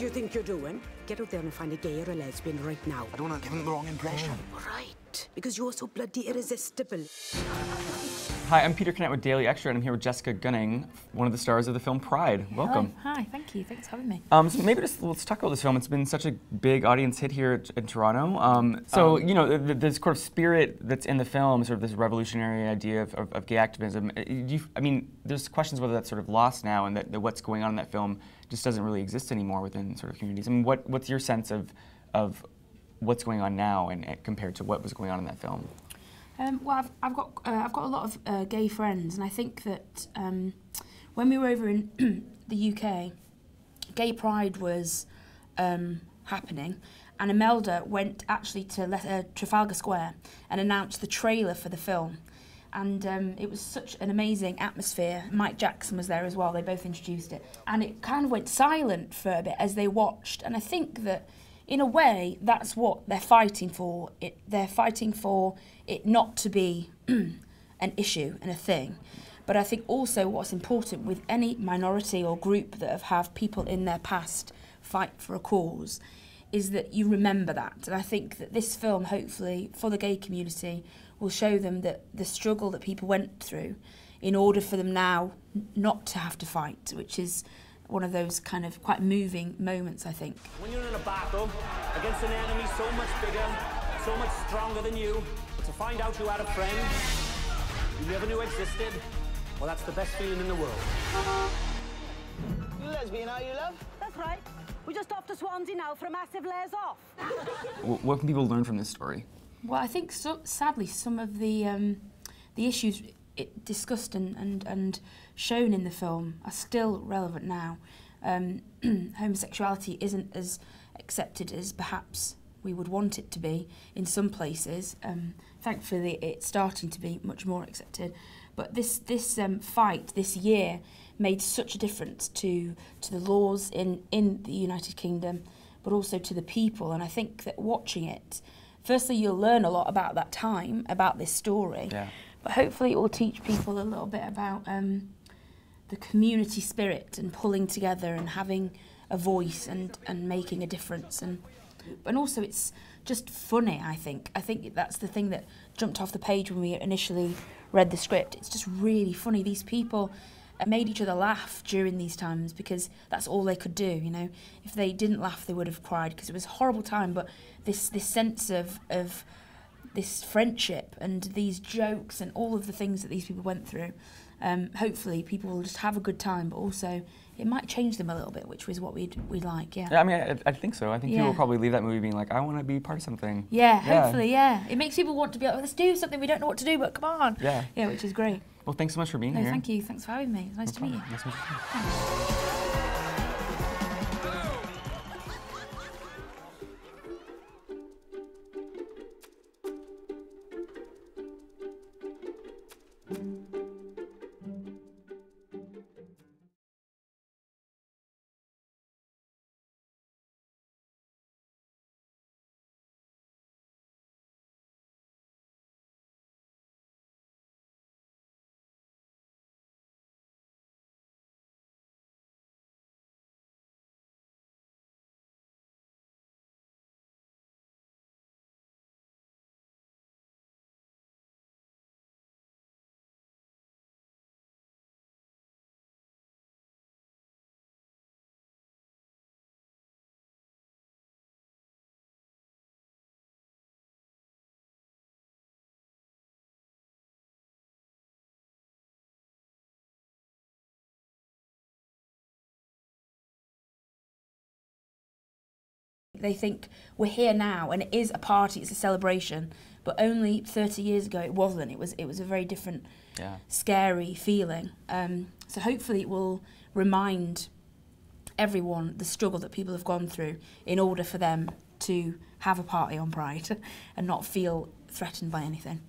you think you're doing? Get out there and find a gay or a lesbian right now. I don't want to give him the wrong impression. Right, because you're so bloody irresistible. Hi, I'm Peter Connett with Daily Extra, and I'm here with Jessica Gunning, one of the stars of the film Pride. Welcome. Hello. Hi, thank you. Thanks for having me. So maybe let's talk about this film. It's been such a big audience hit here in Toronto. You know, this sort of spirit that's in the film, sort of this revolutionary idea of gay activism. I mean, there's questions whether that's sort of lost now, and that what's going on in that film just doesn't really exist anymore within sort of communities. I mean, what's your sense of what's going on now, and compared to what was going on in that film? Well, I've got a lot of gay friends, and I think that when we were over in the UK, Gay Pride was happening, and Imelda went actually to Trafalgar Square and announced the trailer for the film, and it was such an amazing atmosphere. Mike Jackson was there as well. They both introduced it, and it kind of went silent for a bit as they watched, and I think that in a way, that's what they're fighting for. They're fighting for it not to be an issue and a thing. But I think also what's important with any minority or group that have people in their past fight for a cause is that you remember that. And I think that this film, hopefully, for the gay community, will show them that the struggle that people went through in order for them now not to have to fight, which is one of those kind of quite moving moments, I think. When you're in a battle against an enemy so much bigger, so much stronger than you, to find out you had a friend you never knew existed, well, that's the best feeling in the world. You lesbian, are you, love? That's right. We're just off to Swansea now for a massive layers off. What can people learn from this story? Well, I think sadly some of the issues discussed and shown in the film are still relevant now. Homosexuality isn't as accepted as perhaps we would want it to be in some places. Thankfully, it's starting to be much more accepted. But this fight this year made such a difference to the laws in the United Kingdom, but also to the people. And I think that watching it, firstly, you'll learn a lot about that time, about this story. Yeah. But hopefully it will teach people a little bit about the community spirit and pulling together and having a voice and making a difference. And also it's just funny, I think. I think that's the thing that jumped off the page when we initially read the script. It's just really funny. These people made each other laugh during these times because that's all they could do, you know. If they didn't laugh, they would have cried because it was a horrible time. But this sense of this friendship and these jokes and all of the things that these people went through, hopefully people will just have a good time, but also it might change them a little bit, which was what we'd like, yeah. Yeah, I mean, I think so. I think people will probably leave that movie being like, I want to be part of something. Yeah, hopefully, yeah. It makes people want to be like, let's do something, we don't know what to do, but come on. Yeah. Yeah, which is great. Well, thanks so much for being here. Thank you. Thanks for having me. It's nice to meet you. Nice to meet you. Thanks. They think we're here now and it is a party, it's a celebration, but only 30 years ago it wasn't. It was a very different, scary feeling. So hopefully it will remind everyone the struggle that people have gone through in order for them to have a party on Pride and not feel threatened by anything.